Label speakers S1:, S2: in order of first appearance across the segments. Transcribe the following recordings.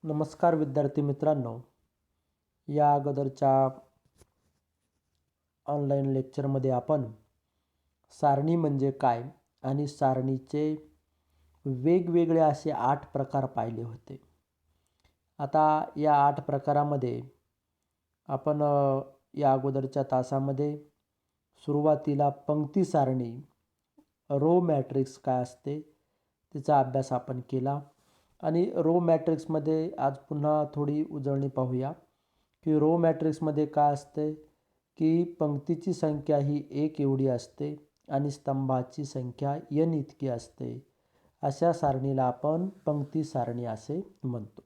S1: नमस्कार विद्यार्थी मित्रांनो. या अगोदरच्या ऑनलाईन लेक्चरमध्ये आपण सारणी म्हणजे काय आणि सारणीचे वेगवेगळे असे 8 प्रकार पाहिले होते. आता या 8 प्रकारामध्ये आपण या अगोदरच्या तासामध्ये सुरुवातीला पंक्ती सारणी, रो मॅट्रिक्स काय असते तिचा अभ्यास आपण केला आणि रो मॅट्रिक्समध्ये आज पुन्हा थोडी उजळणी पाहूया की रो मॅट्रिक्समध्ये काय असते की पंक्तीची संख्या ही 1 एवढी असते आणि स्तंभाची संख्या n इतकी असते. अशा सारणीला आपण पंक्ती सारणी असे म्हणतो.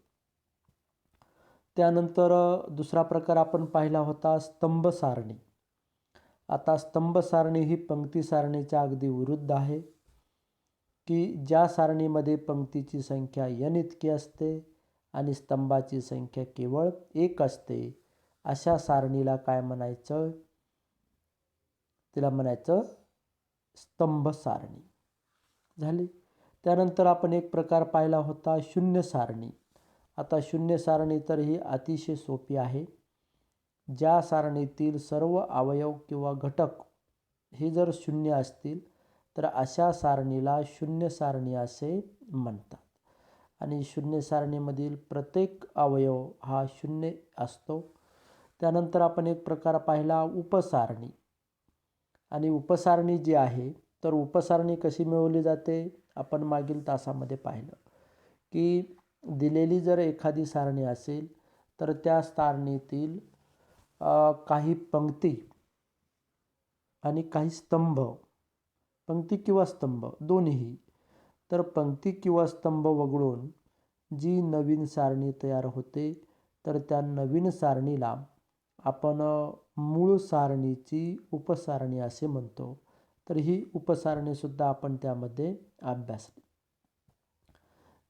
S1: त्यानंतर दुसरा प्रकार आपण पाहिला होता स्तंभ सारणी. आता स्तंभ सारणी ही पंक्ती सारणीच्या अगदी विरुद्ध आहे की ज्या सारणीमध्ये पंक्तीची संख्या n इतकी असते आणि स्तंभाची संख्या केवळ 1 असते. अशा सारणीला काय म्हणायचं? तिला म्हणायचं स्तंभ सारणी. झाली. त्यानंतर आपण एक प्रकार पाहिला होता शून्य सारणी. आता शून्य सारणी तर ही अतिशय सोपी आहे. ज्या सारणीतील सर्व अवयव किंवा घटक हे जर शून्य असतील तर अशा सारणीला शून्य सारणी असे म्हणतात. आणि शून्य सारणीमधील प्रत्येक अवयव हा शून्य असतो. त्यानंतर आपण एक प्रकार पाहिला उपसारणी. आणि उपसारणी जी आहे तर उपसारणी कशी मिळवली जाते आपण मागील तासामध्ये पाहिलं की दिलेली जर एखादी सारणी असेल तर त्या सारणीतील काही पंक्ती आणि काही स्तंभ, पंक्ती किंवा स्तंभ दोन्हीही, तर पंक्ती किंवा स्तंभ वगळून जी नवीन सारणी तयार होते तर त्या नवीन सारणीला आपण मूळ सारणीची उपसारणी असे म्हणतो. तर ही उपसारणीसुद्धा आपण त्यामध्ये अभ्यासली.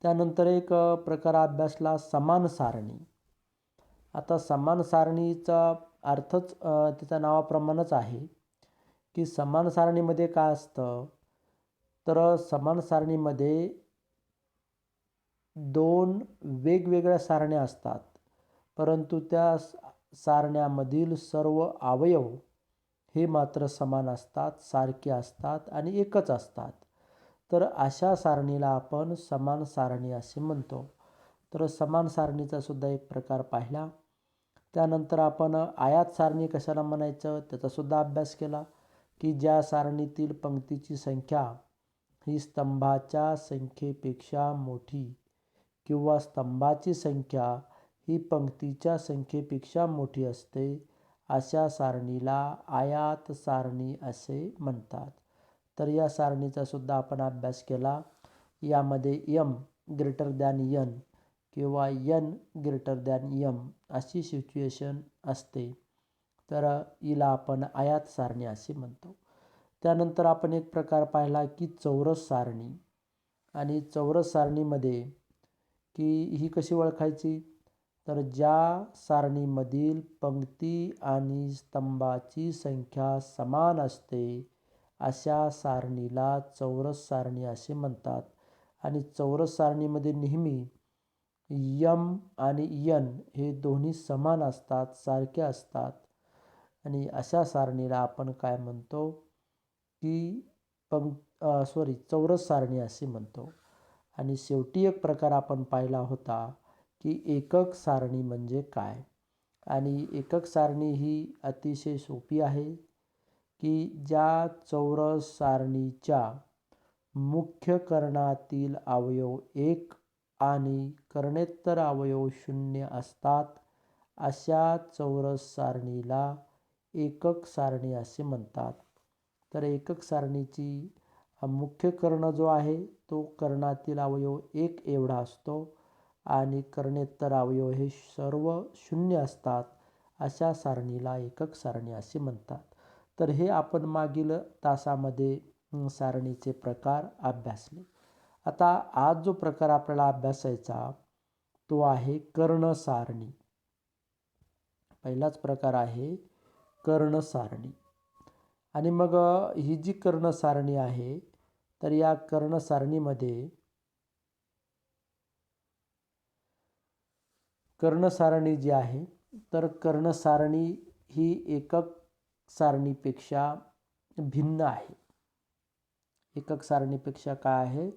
S1: त्यानंतर एक प्रकार अभ्यासला समान सारणी. आता समान सारणीचा अर्थच त्याच्या नावाप्रमाणेच आहे की समान सारणीमध्ये काय असतं तर समान सारणीमध्ये 2 वेगवेगळ्या सारण्या असतात परंतु त्या सारण्यामधील सर्व अवयव हे मात्र समान असतात, सारखे असतात आणि एकच असतात. तर अशा सारणीला आपण समान सारणी असे म्हणतो. तर समान सारणीचा सुद्धा एक प्रकार पाहिला. त्यानंतर आपण आयात सारणी कशाला म्हणायचं त्याचा सुद्धा अभ्यास केला की ज्या सारणीतील पंक्तीची संख्या ही स्तंभाच्या संख्येपेक्षा मोठी किंवा स्तंभाची संख्या ही पंक्तीच्या संख्येपेक्षा मोठी असते अशा सारणीला आयात सारणी असे म्हणतात. तर या सारणीचा सुद्धा आपण अभ्यास केला. यामध्ये m ग्रेटर दॅन n किंवा n ग्रेटर दॅन m अशी सिच्युएशन असते तर हिला आपण आयात सारणी असे म्हणतो. त्यानंतर आपण एक प्रकार पाहिला की चौरस सारणी. आणि चौरस सारणीमध्ये की ही कशी ओळखायची तर ज्या सारणीमधील पंक्ती आणि स्तंभाची संख्या समान असते अशा सारणीला चौरस सारणी असे म्हणतात. आणि चौरस सारणीमध्ये नेहमी m आणि n हे दोन्ही समान असतात, सारखे असतात. आणि अशा सारणीला आपण काय म्हणतो की चौरस सारणी असे म्हणतो. आणि शेवटी एक प्रकार आपण पाहिला होता की एकक सारणी म्हणजे काय. आणि एकक सारणी ही अतिशय सोपी आहे की ज्या चौरस सारणीच्या मुख्य कर्णातील अवयव 1 आणि कर्णेतर अवयव 0 असतात अशा चौरस सारणीला एकक सारणी असे म्हणतात. तर एकक सारणीची मुख्य कर्ण जो आहे तो कर्णातील अवयव 1 एवढा असतो आणि कर्णेतर अवयव हे सर्व 0 असतात अशा सारणीला एकक सारणी असे म्हणतात. तर हे आपण मागील तासामध्ये सारणीचे प्रकार अभ्यासले. आता आज जो प्रकार आपल्याला अभ्यासायचा तो आहे कर्ण सारणी. पहिलाच प्रकार आहे कर्ण सारणी. आणि मग ही जी कर्ण सारणी आहे तर या कर्ण सारणीमध्ये कर्णसारणी जी आहे तर कर्णसारणी ही एकक सारणीपेक्षा भिन्न आहे. एकक सारणीपेक्षा काय आहे?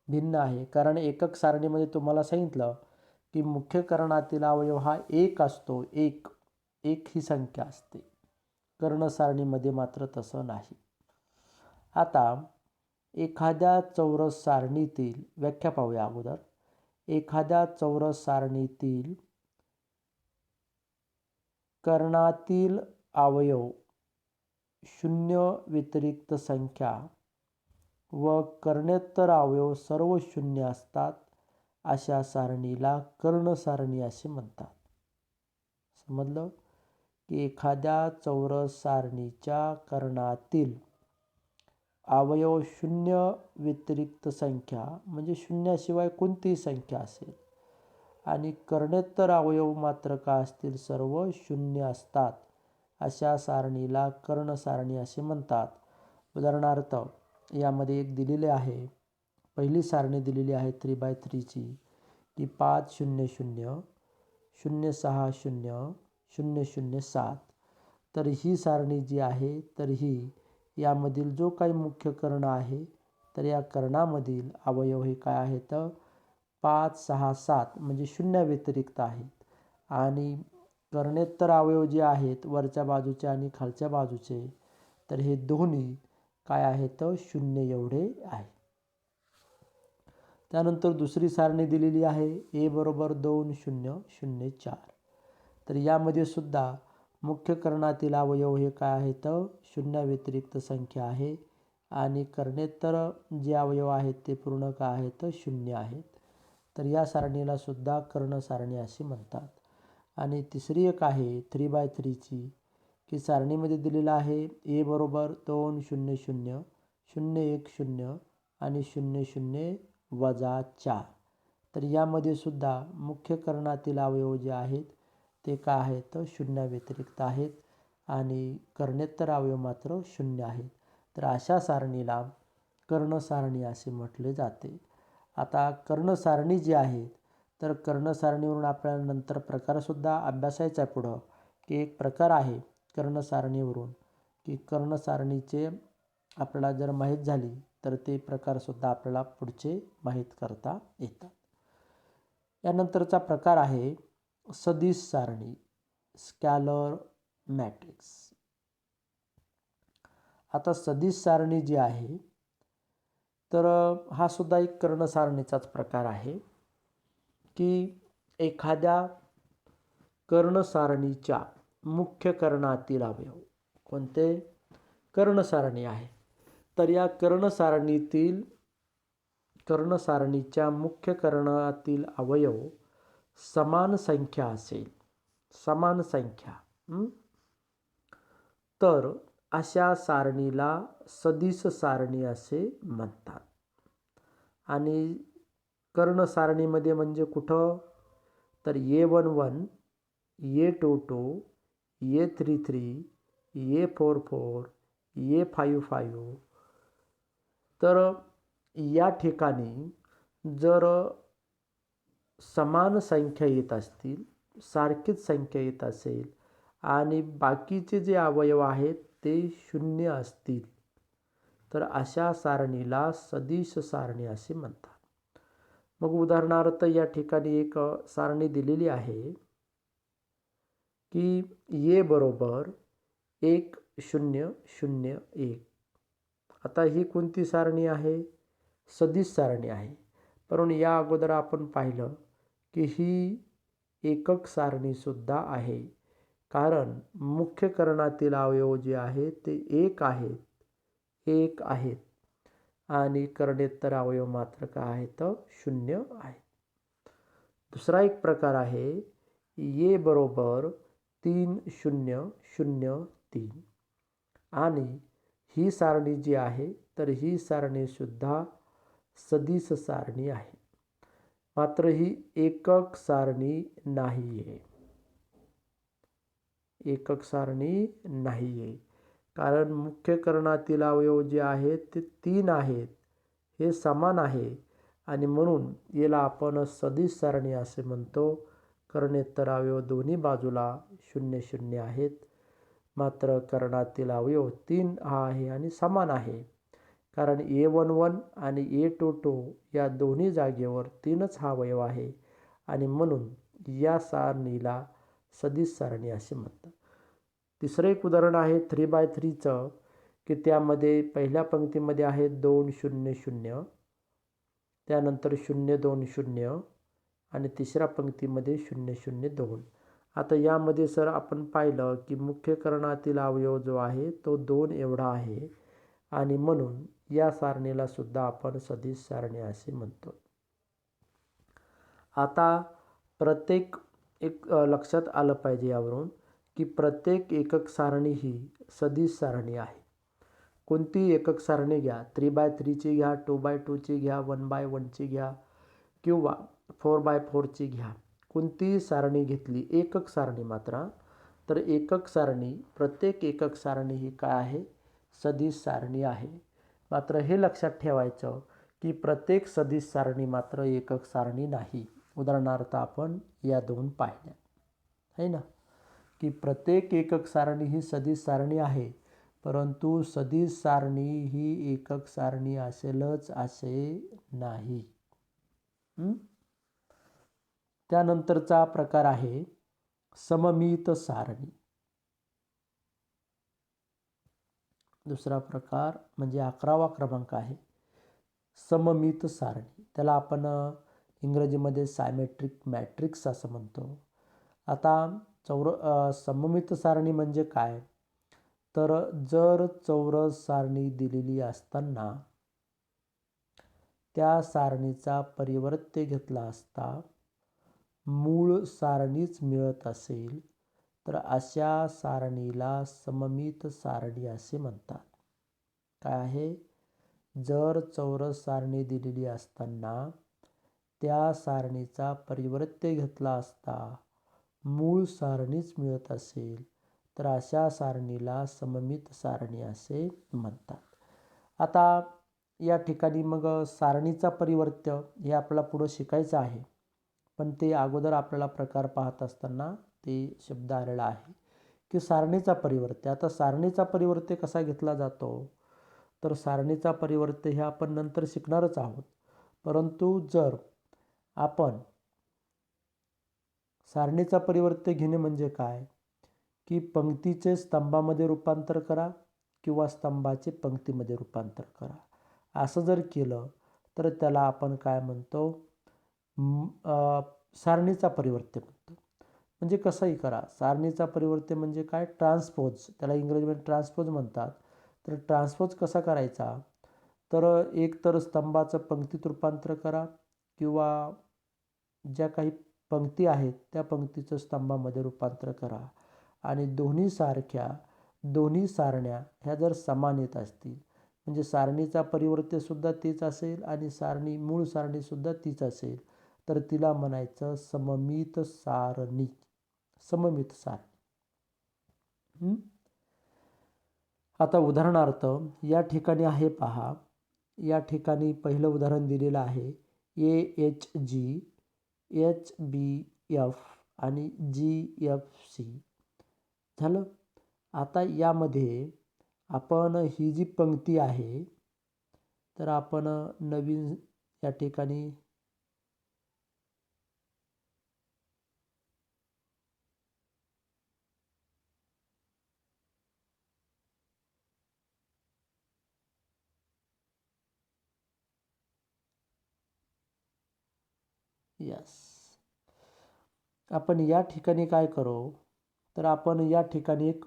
S1: भिन्न आहे. कारण एकक सारणीमध्ये तुम्हाला सांगितलं की मुख्य कर्णातील अवयव हा एक असतो. एक ही संख्या असते. कर्णसारणीमध्ये मात्र तसं नाही. आता एखाद्या चौरस सारणीतील व्याख्या पाहूया अगोदर. एखाद्या चौरस सारणीतील कर्णातील अवयव शून्य व्यतिरिक्त संख्या व कर्णेतर अवयव सर्व शून्य असतात अशा सारणीला कर्णसारणी असे म्हणतात. समजलं? की एखाद्या चौरस सारणीच्या कर्णातील अवयव शून्य व्यतिरिक्त संख्या म्हणजे शून्याशिवाय कोणतीही संख्या असेल आणि कर्णेतर अवयव मात्र काय असतील? सर्व शून्य असतात अशा सारणीला कर्णसारणी असे म्हणतात. उदाहरणार्थ यामध्ये एक दिलेले आहे. पहिली सारणी दिलेली आहे 3x3ची की 5 0 0 0 6 0 0 0 7. तर ही सारणी जी आहे तर ही यामधील जो काही मुख्य कर्ण आहे तर या कर्णामधील अवयव हे काय आहेत? 5 6 7 म्हणजे शून्या व्यतिरिक्त आहेत. आणि कर्णेतर अवयव जे आहेत वरच्या बाजूचे आणि खालच्या बाजूचे तर हे दोन्ही काय आहेत? शून्य एवढे आहे. त्यानंतर दुसरी सारणी दिलेली आहे a बरोबर 2 0 0 4. तर यामध्ये सुद्धा मुख्य कर्णातील अवयव हे काय आहेत? शून्या व्यतिरिक्त संख्या आहे आणि कर्णेतर जे अवयव आहेत ते पूर्ण काय आहेत? शून्य आहेत. तर या सारणीला सुद्धा कर्णसारणी असे म्हणतात. आणि तिसरी एक आहे 3x3ची की सारणीमध्ये दिलेलं आहे a बरोबर 2 0 0 0 1 0 आणि 0 0 वजा 4. तर यामध्ये सुद्धा मुख्य कर्णातील अवयव जे आहेत ते काय आहेत? शून्या व्यतिरिक्त आहेत आणि कर्णेतर अवयव मात्र शून्य आहेत. तर अशा सारणीला कर्णसारणी असे म्हटले जाते. आता कर्णसारणी जी आहेत तर कर्णसारणीवरून आपल्याला नंतर प्रकारसुद्धा अभ्यासायचा आहे पुढं की एक प्रकार आहे कर्णसारणीवरून की कर्णसारणीचे आपल्याला जर माहीत झाली तर ते प्रकारसुद्धा आपल्याला पुढचे माहीत करता येतात. यानंतरचा प्रकार आहे सदिश सारणी, स्कॅलर मॅट्रिक्स. आता सदिश सारणी जी आहे तर हा सुद्धा एक कर्णसारणीचाच प्रकार आहे की एखाद्या कर्णसारणीच्या मुख्य कर्णातील अवयव कोणते? कर्णसारणी आहे. तर या कर्णसारणीच्या मुख्य कर्णातील अवयव समान संख्या असेल, समान संख्या, तर अशा सारणीला सदिश सारणी असे म्हणतात. आणि कर्णसारणीमध्ये म्हणजे कुठं? तर A11, A22, A33, A44, A55. तर या ठिकाणी जर समान संख्या येत असतील, सारखीच संख्या येत असेल आणि बाकीचे जे अवयव आहेत ते शून्य असतील तर अशा सारणीला सदिश सारणी असे म्हणतात. मग उदाहरणार्थ या ठिकाणी एक सारणी दिलेली आहे की A बरोबर 1 0 0 1. आता ही कोणती सारणी आहे? सदिश सारणी आहे. परंतु या अगोदर आपण पाहिलं की ही एकक सारणीसुद्धा आहे. कारण मुख्य कर्णातील अवयव जे आहेत ते एक आहेत आणि कर्णेतर अवयव मात्र काय आहेत? शून्य आहेत. दुसरा एक प्रकार आहे A बरोबर 3 0 0 3. आणि ही सारणी जी आहे तर ही सारणी सुद्धा सदिश सारणी आहे. मात्र ही एकक सारणी नाही आहे. एकक सारणी नाही आहे. कारण मुख्य कर्णातील अवयव जे आहेत ते 3 आहेत, हे समान आहे आणि म्हणून याला आपण सदिश सारणी असे म्हणतो. कर्णेतर अवयव दोन्ही बाजूला 0 0 आहेत. मात्र कर्णातील अवयव 3 हा आहे आणि समान आहे. कारण A11 आणि A22 या दोन्ही जागेवर 3च हा अवयव आहे आणि म्हणून या सारणीला सदिश सारणी असे म्हणतात. तिसरं एक उदाहरण आहे 3x3चं, की त्यामध्ये पहिल्या पंक्तीमध्ये आहे 2 0 0, त्यानंतर 0 2 0 आणि तिसऱ्या पंक्तीमध्ये 0 0 2. आता यामध्ये सर आपण पाहिलं की मुख्य कर्णातील अवयव जो आहे तो 2 एवढा आहे आणि म्हणून या सारणीला सुद्धा आपण सदिश सारणी असे म्हणतो. आता प्रत्येक एक लक्षात आलं पाहिजे यावरून की प्रत्येक एकक सारणी ही सदिश सारणी आहे. कोणती एकक सारणी घ्या, 3x3ची घ्या, 2x2ची घ्या, 1x1ची घ्या किंवा 4x4ची घ्या, कोणतीही सारणी घेतली एकक सारणी मात्र, तर एकक सारणी प्रत्येक एकक सारणी ही काय आहे, सदिश सारणी आहे. मात्र हे लक्षात ठेवायचं की प्रत्येक सदिश सारणी मात्र एकक सारणी नाही. उदाहरणार्थ आपण या दोन पाहिल्या आहे ना, की प्रत्येक एकक सारणी ही सदिश सारणी आहे, परंतु सदिश सारणी ही एकक सारणी असेलच असे नाही. त्यानंतरचा प्रकार आहे सममित सारणी. दुसरा प्रकार म्हणजे 11वा क्रमांक आहे सममित सारणी. त्याला आपण इंग्रजीमध्ये सायमेट्रिक मॅट्रिक्स असं म्हणतो. आता सममित सारणी म्हणजे काय, तर जर चौरस सारणी दिलेली असताना त्या सारणीचा परिवर्त्य घेतला असता मूळ सारणीच मिळत असेल तर अशा सारणीला सममित सारणी असे म्हणतात. काय आहे, जर चौरस सारणी दिलेली असताना त्या सारणीचा परिवर्त्य घेतला असता मूळ सारणीच मिळत असेल तर अशा सारणीला सममित सारणी असे म्हणतात. आता या ठिकाणी मग सारणीचा परिवर्त्य हे आपल्याला पुढं शिकायचं आहे, पण ते अगोदर आपल्याला प्रकार पाहत असताना ते शब्द आलेला आहे की सारणीचा परिवर्त्य. आता सारणीचा परिवर्त्य कसा घेतला जातो, तर सारणीचा परिवर्त्य हे आपण नंतर शिकणारच आहोत. परंतु जर आपण सारणीचा परिवर्त्य घेणे म्हणजे काय, की पंक्तीचे स्तंभामध्ये रूपांतर करा किंवा स्तंभाचे पंक्तीमध्ये रूपांतर करा. असं जर केलं तर त्याला आपण काय म्हणतो, सारणीचा परिवर्त्य म्हणतो. म्हणजे कसंही करा, सारणीचा परिवर्त्य म्हणजे काय, ट्रान्सपोज, त्याला इंग्रजीमध्ये ट्रान्सपोज म्हणतात. तर ट्रान्सपोज कसा करायचा, तर एक तर स्तंभाचं पंक्तीत रूपांतर करा किंवा ज्या काही पंक्ती आहेत त्या पंक्तीचं स्तंभामध्ये रूपांतर करा आणि दोन्ही सारण्या ह्या जर समान येत असतील, म्हणजे सारणीचा परिवर्त्य सुद्धा तेच असेल आणि मूळ सारणीसुद्धा तीच असेल, तर तिला म्हणायचं सममित सारणी. सममित सारणी. आता उदाहरणार्थ या ठिकाणी आहे पहा, या ठिकाणी पहिलं उदाहरण दिलेलं आहे AHG, HBF आणि GFC झालं. आता यामध्ये आपण ही जी पंक्ती आहे तर आपण नवीन या ठिकाणी आपण या ठिकाणी काय करू, तर आपण या ठिकाणी एक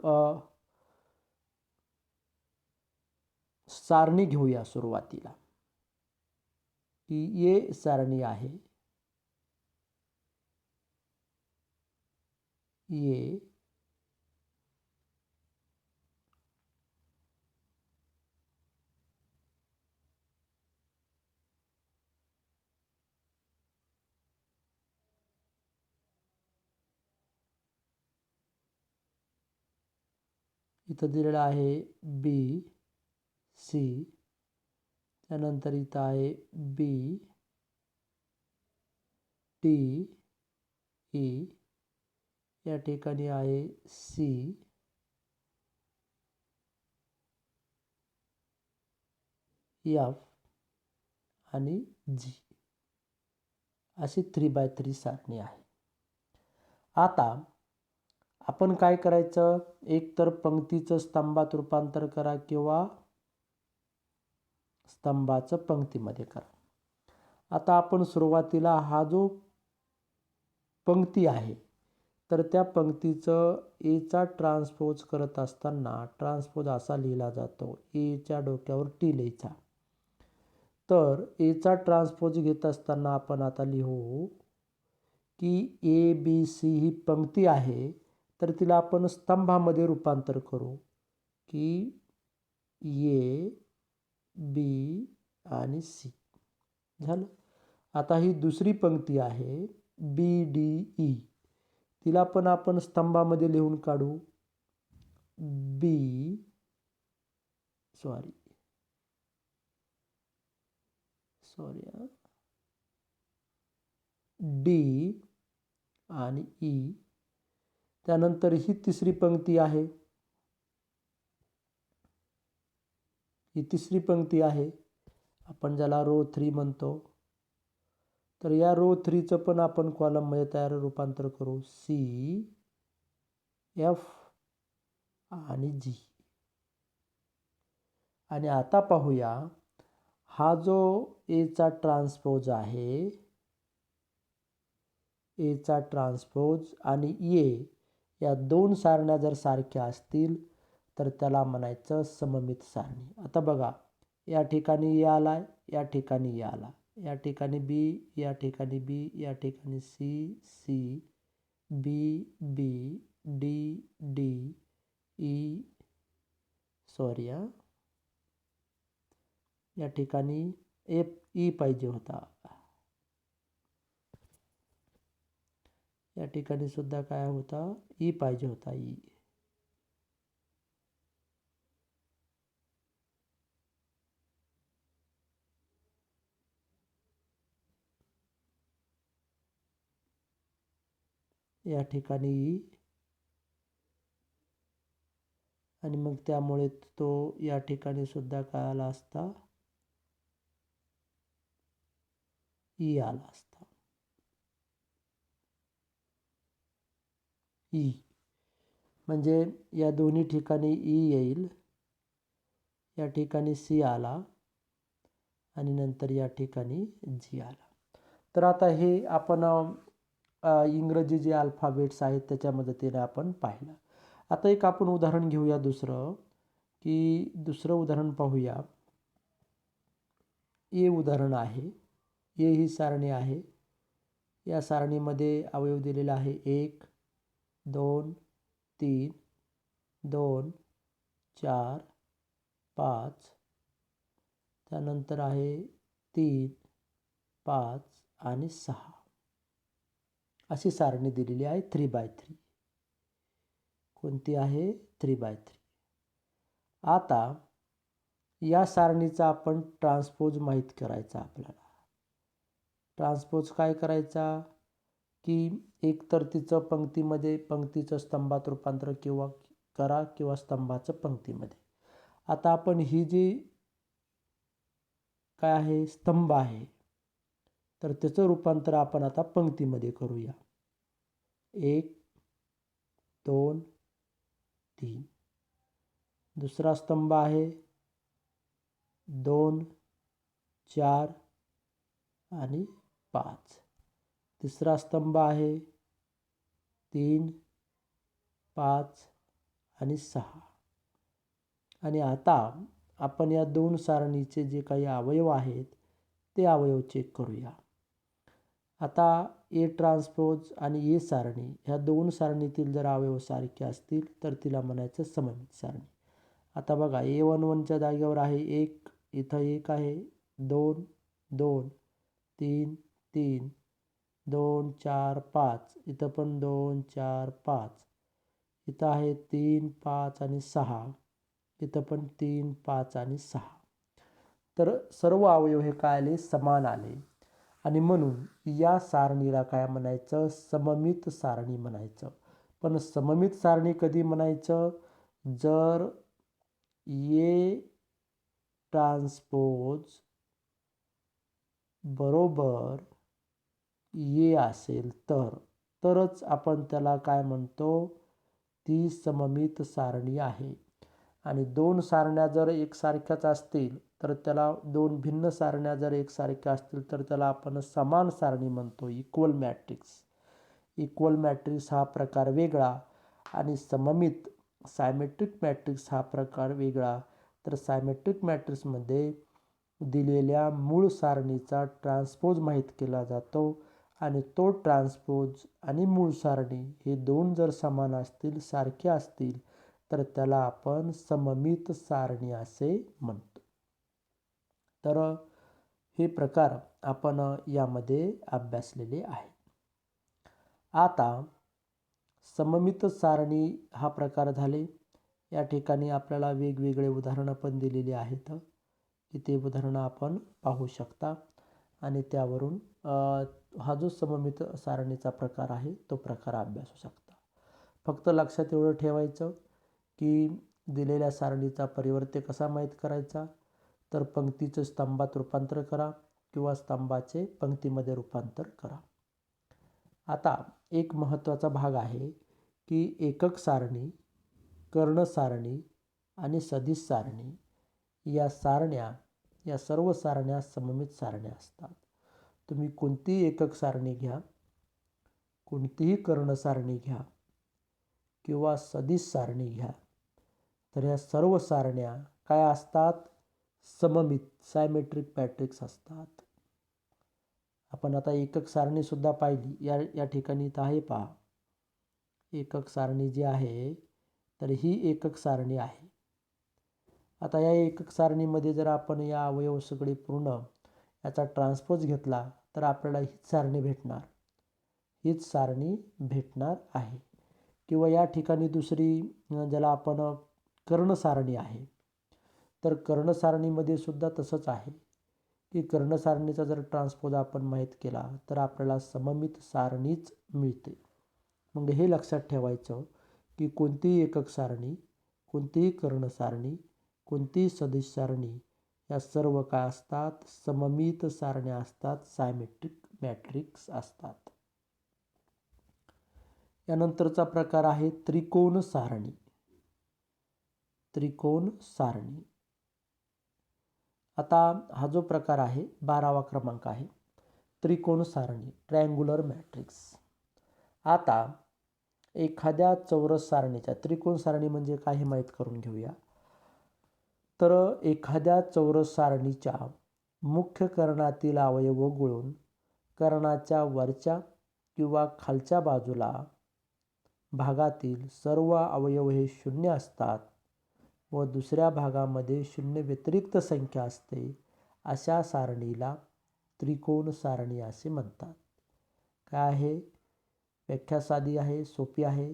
S1: सारणी घेऊया सुरुवातीला, की ये सारणी आहे, ये इथं दिलेलं आहे B C, त्यानंतर इथं आहे B D ई, या ठिकाणी आहे सी, एफ आणि जी, अशी 3x3 सारणी आहे. आता आपण काय करायचं, एक तर पंक्तीचं स्तंभात रूपांतर करा किंवा स्तंभाचं पंक्तीमध्ये करा. आता आपण सुरुवातीला हा जो पंक्ती आहे तर त्या पंक्तीचं एचा ट्रान्सपोज करत असताना ट्रान्सपोज असा लिहिला जातो, एच्या डोक्यावर टी लिहायचा. तर एचा ट्रान्सपोज घेत असताना आपण आता लिहू की ए बी सी ही पंक्ती आहे, तर तिला आपण स्तंभामध्ये रूपांतर करू की ए बी आणि सी. झालं. आता ही दुसरी पंक्ती आहे बी डी ई, तिला पण आपण स्तंभामध्ये लिहून काढू डी आणि ई. त्यानंतर ही तिसरी पंक्ती आहे, ही तिसरी पंक्ती आहे, आपण ज्याला रो 3 म्हणतो. तर या रो 3चं पण आपण कॉलममध्ये तयार रूपांतर करू सी, एफ आणि जी. आणि आता पाहूया हा जो एचा ट्रान्सपोज आहे, एचा ट्रान्सपोज आणि ए या दोन सारण्या जर सारख्या असतील तर त्याला म्हणायचं सममित सारणी. आता बघा, या ठिकाणी ए आला, या ठिकाणी ए आला, या ठिकाणी बी, या ठिकाणी बी, या ठिकाणी सी, सी, बी, बी, डी, डी, ई, या ठिकाणी एफ ई पाहिजे होता, या ठिकाणी सुद्धा काय होता, ई पाहिजे होता, ई. या ठिकाणी ई आणि मग त्यामुळे तो या ठिकाणी सुद्धा काय आला असता, ई आला असता. ई म्हणजे या दोन्ही ठिकाणी ई येईल, या ठिकाणी सी आला आणि नंतर या ठिकाणी जी आला. तर आता हे आपण इंग्रजी जे अल्फाबेट्स आहेत त्याच्या मदतीने आपण पाहिलं. आता एक आपण उदाहरण घेऊया दुसरं उदाहरण पाहूया. ए उदाहरण आहे. ए ही सारणी आहे. या सारणीमध्ये अवयव दिलेला आहे 1, 2, 3, 2, 4, 5. त्यानंतर आहे 3, 5 आणि 6. अशी सारणी दिलेली आहे 3x3. कोणती आहे? 3x3. आता या सारणीचा आपण ट्रान्सपोज माहीत करायचा आपल्याला. ट्रान्सपोज काय करायचा की एक तर तिचं पंक्तीचं स्तंभात रूपांतर किंवा स्तंभाचं पंक्तीमध्ये. आता आपण ही जी काय आहे स्तंभ आहे तर त्याचं रूपांतर आपण आता पंक्तीमध्ये करूया. 1, 2, 3. दुसरा स्तंभ आहे 2, 4 आणि 5. तिसरा स्तंभ आहे 3, 5 आणि 6. आणि आता आपण या दोन सारणीचे जे काही अवयव आहेत ते अवयव चेक करूया. आता ए ट्रान्सपोज आणि ए सारणी ह्या दोन सारणीतील जर अवयव सारखे असतील तर तिला म्हणायचं सममित सारणी. आता बघा A11च्या जागेवर आहे 1, इथं 1 आहे, 2, 2, 3, 3, 2, 4, 5, इथं पण 2, 4, 5, इथं आहे 3, 5 आणि 6, इथं पण 3, 5 आणि 6. तर सर्व अवयव हे काय आले? समान आले. आणि म्हणून या सारणीला काय म्हणायचं? सममित सारणी म्हणायचं. पण सममित सारणी कधी म्हणायचं? जर ए ट्रान्सपोज बरोबर ए असेल तरच आपण त्याला काय म्हणतो? ती सममित सारणी आहे. आणि दोन सारण्या जर एकसारख्याच असतील तर त्याला, दोन भिन्न सारण्या जर एकसारख्या असतील तर त्याला आपण समान सारणी म्हणतो, इक्वल मॅट्रिक्स. इक्वल मॅट्रिक्स हा प्रकार वेगळा आणि सममित सायमेट्रिक मॅट्रिक्स हा प्रकार वेगळा. तर सायमेट्रिक मॅट्रिक्समध्ये दिलेल्या मूळ सारणीचा ट्रान्सपोज माहीत केला जातो आणि तो ट्रान्सपोज आणि मूळ सारणी हे दोन जर समान असतील, सारखे असतील, तर त्याला आपण सममित सारणी असे म्हणतो. तर हे प्रकार आपण यामध्ये अभ्यासलेले आहेत. आता सममित सारणी हा प्रकार झाले. या ठिकाणी आपल्याला वेगवेगळे उदाहरणं पण दिलेली आहेत की ते उदाहरणं आपण पाहू शकता आणि त्यावरून हा जो सममित सारणीचा प्रकार आहे तो प्रकार अभ्यासू शकता. फक्त लक्षात एवढं ठेवायचं की दिलेल्या सारणीचा परिवर्त्य कसा माहीत करायचा? तर पंक्तीचं स्तंभात रूपांतर करा किंवा स्तंभाचे पंक्तीमध्ये रूपांतर करा. आता एक महत्त्वाचा भाग आहे की एकक सारणी, कर्ण सारणी आणि सदिश सारणी या सारण्या, या सर्व सारण्या सममित सारण्या असतात. तुम्ही कोणतीही एकक सारणी घ्या, कोणतीही कर्ण सारणी घ्या किंवा सदिश सारणी घ्या, तर या सर्व सारण्या काय असतात? सममित सायमेट्रिक मॅट्रिक्स असतात. आपण आता एकक सारणी सुद्धा पाहिली. या ठिकाणी इथं आहे पहा, एकक सारणी जी आहे तर ही एकक सारणी आहे. आता या एकक सारणीमध्ये जर आपण या अवयव सगळे पूर्ण याचा ट्रान्सपोज घेतला तर आपल्याला हीच सारणी भेटणार, हीच सारणी भेटणार आहे. किंवा या ठिकाणी दुसरी ज्याला आपण कर्ण सारणी आहे, तर कर्ण सारणीमध्ये सुद्धा तसंच आहे की कर्ण सारणीचा जर ट्रान्सपोज आपण माहीत केला तर आपल्याला सममित सारणीच मिळते. मग हे लक्षात ठेवायचं की कोणतीही एकक सारणी, कोणतीही कर्ण सारणी, कोणतीही सदिश सारणी या सर्व काय असतात? सममित सारण्या असतात, सायमेट्रिक मॅट्रिक्स असतात. यानंतरचा प्रकार आहे त्रिकोण सारणी. त्रिकोण सारणी. आता हा जो प्रकार आहे 12वा क्रमांक आहे, त्रिकोण सारणी, ट्रायंग्युलर मॅट्रिक्स. आता एखाद्या चौरस सारणीच्या, त्रिकोण सारणी म्हणजे काय हे माहीत करून घेऊया. तर एखाद्या चौरस सारणीच्या मुख्य कर्णातील अवयव वगळून कर्णाच्या वरच्या किंवा खालच्या बाजूला भागातील सर्व अवयव हे शून्य असतात व दुसऱ्या भागामध्ये शून्य व्यतिरिक्त संख्या असते, अशा सारणीला त्रिकोण सारणी असे म्हणतात. काय आहे? व्याख्या साधी आहे, सोपी आहे.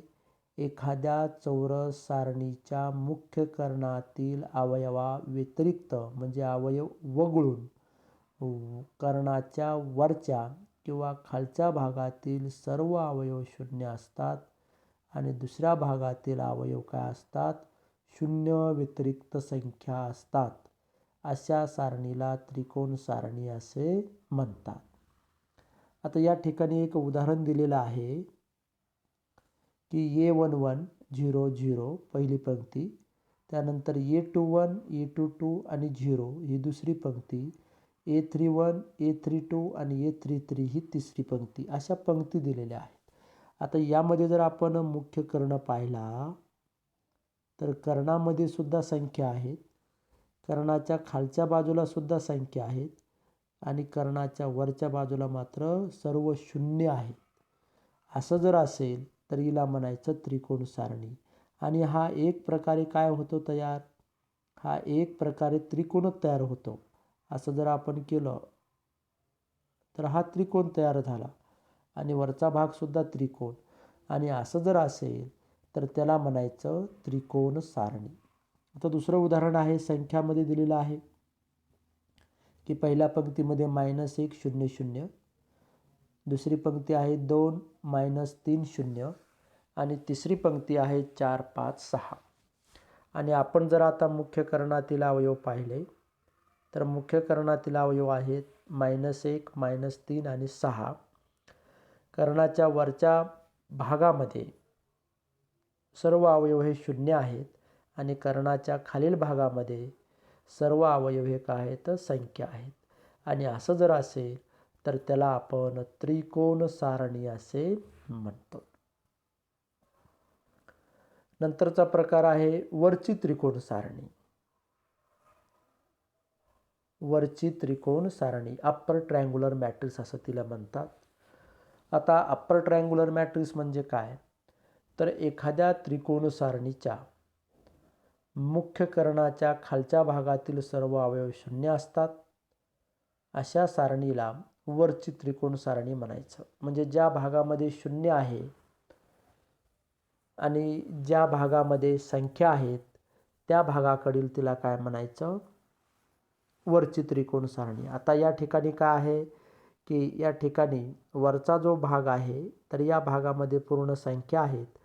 S1: एखाद्या चौरस सारणीच्या मुख्य कर्णातील अवयवा व्यतिरिक्त म्हणजे अवयव वगळून कर्णाच्या वरच्या किंवा खालच्या भागातील सर्व अवयव शून्य असतात आणि दुसऱ्या भागातील अवयव काय असतात? शून्य व्यतिरिक्त संख्या असतात. अशा सारणीला त्रिकोण सारणी असे म्हणतात. आता या ठिकाणी एक उदाहरण दिलेलं आहे की A11 0 0 पहिली पंक्ती, त्यानंतर A21 A22 आणि 0 ही दुसरी पंक्ती, A31 A32 आणि A33 ही तिसरी पंक्ती, अशा पंक्ती दिलेल्या आहेत. आता यामध्ये जर आपण मुख्य कर्ण पाहिला तर कर्णामध्ये सुद्धा संख्या आहेत, कर्णाच्या खालच्या बाजूला सुद्धा संख्या आहेत आणि कर्णाच्या वरच्या बाजूला मात्र सर्व शून्य आहेत. असं जर असेल तर हिला म्हणायचं त्रिकोण सारणी. आणि हा एक प्रकारे काय होतो तयार? हा एक प्रकारे त्रिकोणच तयार होतो. असं जर आपण केलं तर हा त्रिकोण तयार झाला आणि वरचा भाग सुद्धा त्रिकोण. आणि असं जर असेल तर त्याला म्हणायचं त्रिकोण सारणी. आता दुसरं उदाहरण आहे, संख्यामध्ये दिलेलं आहे की पहिल्या पंक्तीमध्ये -1 0 0 दुसरी पंक्ती आहे 2 - 3 0 आणि तिसरी पंक्ती आहे 4 5 6. आणि आपण जर आता मुख्य कर्णातील अवयव पाहिले तर मुख्य कर्णातील अवयव आहेत -1 -3 आणि 6. कर्णाच्या वरच्या भागामध्ये सर्व अवयव हे 0 आहेत आणि कर्णाच्या खालील भागामध्ये सर्व अवयव हे काय आहेत तर संख्या आहेत. आणि असं जर असेल तर त्याला आपण त्रिकोण सारणी असे म्हणतो. नंतरचा प्रकार आहे वरची त्रिकोण सारणी. वरची त्रिकोण सारणी अप्पर ट्रायंग्युलर मॅट्रिक्स असं तिला म्हणतात. आता अप्पर ट्रायंग्युलर मॅट्रिक्स म्हणजे काय तर एखाद्या त्रिकोण सारणीच्या मुख्य कर्णाच्या खालच्या भागातील सर्व अवयव 0 असतात. अशा सारणीला वरची त्रिकोण सारणी म्हणायचं. म्हणजे ज्या भागामध्ये 0 आहे आणि ज्या भागामध्ये संख्या आहेत त्या भागाकडील तिला काय म्हणायचं वरची त्रिकोण सारणी. आता या ठिकाणी काय आहे की या ठिकाणी वरचा जो भाग आहे तर या भागामध्ये पूर्ण संख्या आहेत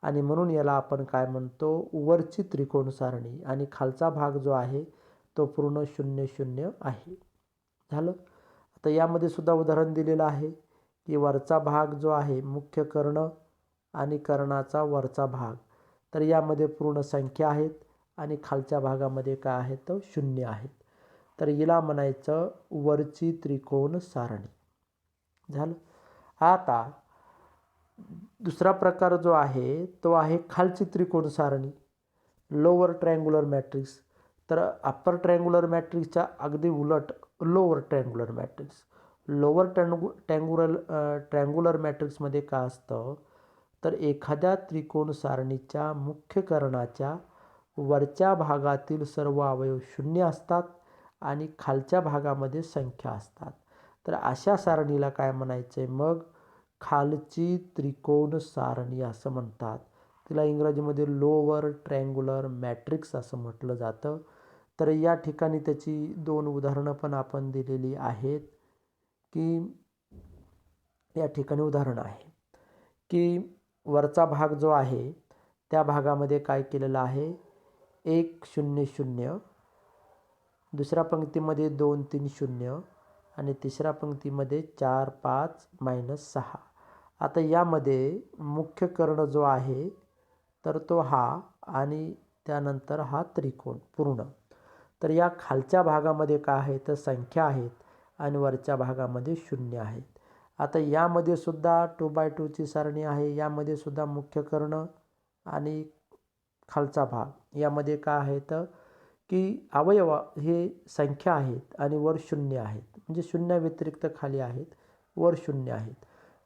S1: आणि म्हणून याला आपण काय म्हणतो वरची त्रिकोण सारणी. आणि खालचा भाग जो आहे तो पूर्ण 0 0 आहे. झालं. आता यामध्ये सुद्धा उदाहरण दिलेलं आहे की वरचा भाग जो आहे मुख्य कर्ण आणि कर्णाचा वरचा भाग तर यामध्ये पूर्ण संख्या आहेत आणि खालच्या भागामध्ये काय आहेत तर 0 आहेत. तर हिला म्हणायचं वरची त्रिकोण सारणी. झालं. आता दुसरा प्रकार जो आहे तो आहे खालची त्रिकोण सारणी लोअर ट्रायंग्युलर मॅट्रिक्स. तर अप्पर ट्रायंग्युलर मॅट्रिक्सच्या अगदी उलट lower triangular matrix. Lower triangular मॅट्रिक्समध्ये काय असतं तर एखाद्या त्रिकोण सारणीच्या मुख्य कर्णाच्या वरच्या भागातील सर्व अवयव 0 असतात आणि खालच्या भागामध्ये संख्या असतात. तर अशा सारणीला काय म्हणायचे मग खालची त्रिकोण सारणी असं म्हणतात. तिला इंग्रजीमध्ये लोअर ट्रायंग्युलर मॅट्रिक्स असं म्हटलं जातं. तर या ठिकाणी त्याची 2 उदाहरणं पण आपण दिलेली आहेत की या ठिकाणी उदाहरण आहे की वरचा भाग जो आहे त्या भागामध्ये काय केलेलं आहे 1 0 0, दुसऱ्या पंक्तीमध्ये 2 3 0 आणि तिसऱ्या पंक्तीमध्ये 4 5 -6. आता यामध्ये मुख्य कर्ण जो आहे तर तो हा आणि त्यानंतर हा त्रिकोण पूर्ण. तर या खालच्या भागामध्ये काय आहे तर संख्या आहेत आणि वरच्या भागामध्ये 0 आहेत. आता यामध्ये सुद्धा 2x2 ची सारणी आहे. यामध्ये सुद्धा मुख्य कर्ण आणि खालचा भाग यामध्ये काय आहे तर की अवयव हे संख्या आहेत आणि वर 0 आहेत. म्हणजे 0 व्यतिरिक्त खाली आहेत वर 0 आहेत.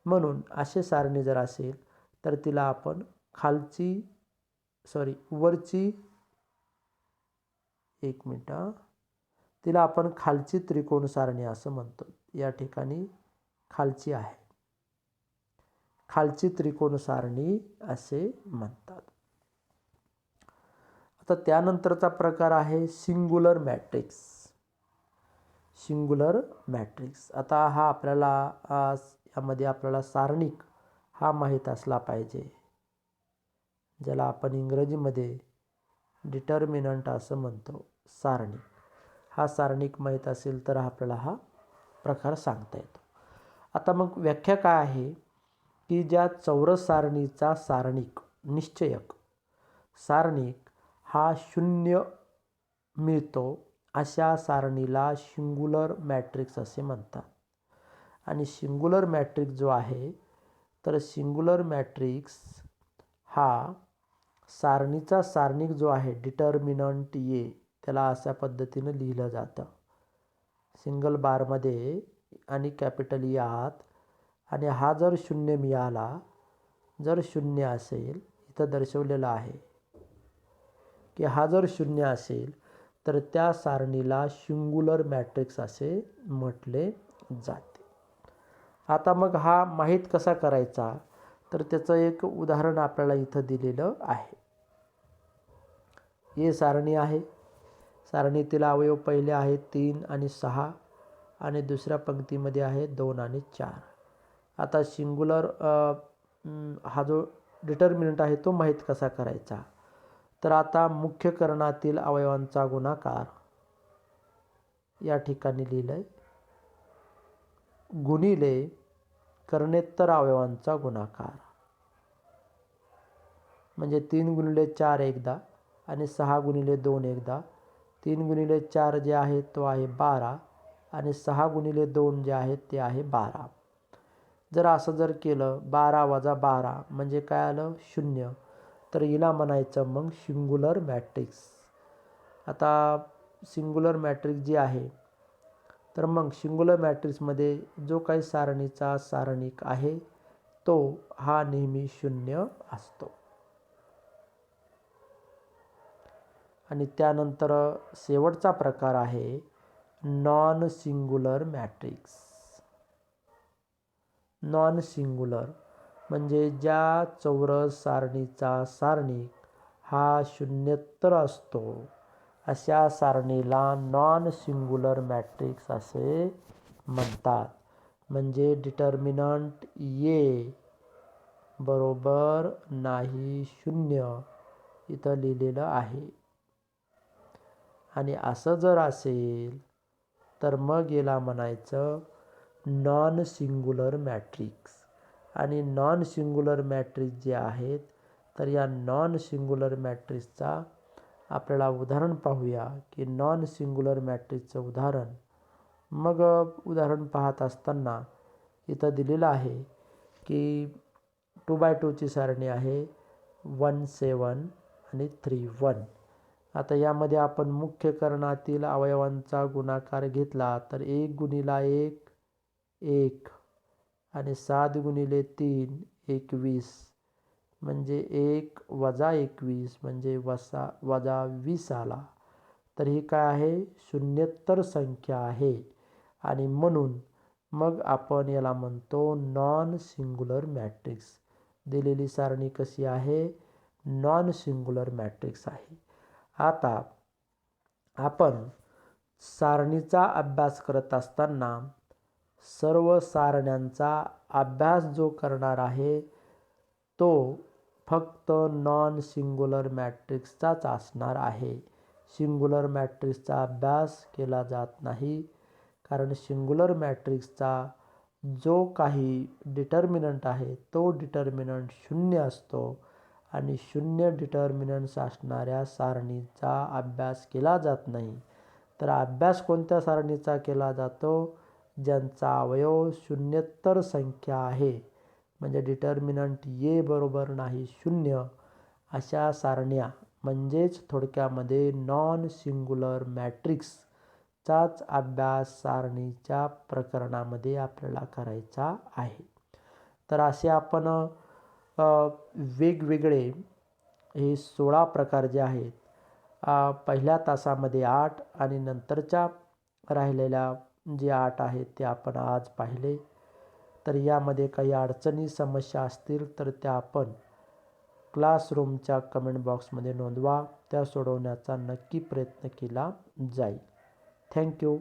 S1: म्हणून असे सारणी जर असेल तर तिला आपण वरची तिला आपण खालची त्रिकोण सारणी असं म्हणतो. या ठिकाणी खालची आहे. खालची त्रिकोण सारणी असे म्हणतात. आता त्यानंतरचा प्रकार आहे सिंग्युलर मॅट्रिक्स. Singular matrix. आता हा आपल्याला यामध्ये आपल्याला सारणिक हा माहीत असला पाहिजे ज्याला आपण इंग्रजीमध्ये डिटर्मिनंट असं म्हणतो. सारणिक हा सारणिक माहीत असेल तर आपल्याला हा प्रकार सांगता येतो. आता मग व्याख्या काय आहे की ज्या चौरस सारणीचा सारणिक निश्चयक सारणिक हा 0 मिळतो अशा सारणीला सिंग्युलर मॅट्रिक्स असे म्हणतात. आणि सिंग्युलर मॅट्रिक्स जो आहे तर सिंग्युलर मॅट्रिक्स हा सारणीचा सारणिक जो आहे डिटर्मिनंट ए त्याला अशा पद्धतीनं लिहिलं जातं सिंगल बारमध्ये आणि कॅपिटल ए आत. आणि हा जर 0 मिळाला जर 0 असेल इथं दर्शवलेलं आहे की हा जर 0 असेल तर त्या सारणीला सिंग्युलर मॅट्रिक्स असे म्हटले जाते. आता मग हा माहीत कसा करायचा तर त्याचं एक उदाहरण आपल्याला इथं दिलेलं आहे. हे सारणी आहे. सारणीतील अवयव पहिले आहेत 3 आणि 6 आणि दुसऱ्या पंक्तीमध्ये आहे 2 आणि 4. आता सिंग्युलर हा जो डिटर्मिनंट आहे तो माहीत कसा करायचा, तर आता मुख्य करणातील अवयवांचा गुणाकार या ठिकाणी लिहिलं आहे गुणिले करणेतर अवयवांचा गुणाकार, म्हणजे 3 गुणिले 4 एकदा आणि 6 गुणिले 2 एकदा. 3 गुणिले 4 जे आहे तो आहे 12 आणि 6 गुणिले 2 जे आहे ते आहे 12. जर असं जर केलं 12 वजा 12 म्हणजे काय आलं 0, तर हिला म्हणायचं मग सिंग्युलर मॅट्रिक्स. आता सिंग्युलर मॅट्रिक्स जी आहे तर मग सिंग्युलर मॅट्रिक्समध्ये जो काही सारणीचा सारणिक आहे तो हा नेहमी 0 असतो. आणि त्यानंतर शेवटचा प्रकार आहे non singular matrix. Non singular म्हणजे ज्या चौरस सारणीचा सारणिक हा शून्येतर असतो अशा सारणीला नॉन सिंग्युलर मॅट्रिक्स असे म्हणतात. म्हणजे डिटर्मिनंट ए बरोबर नाही 0 इथं लिहिलेलं आहे. आणि असं जर असेल तर मग याला म्हणायचं नॉन सिंग्युलर मॅट्रिक्स. आणि नॉन सिंग्युलर मॅट्रिक्स जे आहेत तर या नॉन सिंग्युलर मॅट्रिक्सचा आपल्याला उदाहरण पाहूया की नॉन सिंग्युलर मॅट्रिक्सचं उदाहरण. मग उदाहरण पाहत असताना इथं दिलेलं आहे की 2x2 ची सारणी आहे 1 7 आणि 3 1. आता यामध्ये आपण मुख्य करणातील अवयवांचा गुणाकार घेतला तर 1 गुणिले 1 1 आणि 7 गुणिले 3 21 म्हणजे 1 वजा 21 म्हणजे वजा 20 आला. तर ही काय आहे शून्येतर संख्या आहे आणि म्हणून मग आपण याला म्हणतो नॉन सिंग्युलर मॅट्रिक्स. दिलेली सारणी कशी आहे नॉन सिंग्युलर मॅट्रिक्स आहे. आता आपण सारणीचा अभ्यास करत असताना सर्व सारण्यांचा अभ्यास जो करणार आहे तो फक्त नॉन सिंग्युलर मॅट्रिक्सचाच असणार आहे. सिंग्युलर मॅट्रिक्सचा अभ्यास केला जात नाही, कारण सिंग्युलर मॅट्रिक्सचा जो काही डिटर्मिनंट आहे तो डिटर्मिनंट 0 असतो आणि 0 डिटर्मिनंट्स असणाऱ्या सारणीचा अभ्यास केला जात नाही. तर अभ्यास कोणत्या सारणीचा केला जातो ज्यांचा अवयव शून्येतर संख्या आहे, म्हणजे डिटर्मिनंट ए बरोबर नाही 0 अशा सारण्या, म्हणजेच थोडक्यामध्ये नॉन सिंग्युलर मॅट्रिक्सचाच अभ्यास सारणीच्या प्रकरणामध्ये आपल्याला करायचा आहे. तर असे आपण वेगवेगळे हे 16 प्रकार जे आहेत पहिल्या तासामध्ये 8 आणि नंतरच्या राहिलेल्या जे 8 आहेत ते आपण आज पाहिले. तर यामध्ये काही अडचणी समस्या असतील तर त्या आपण क्लासरूमच्या कमेंट बॉक्समध्ये नोंदवा. त्या सोडवण्याचा नक्की प्रयत्न केला जाईल. थँक्यू.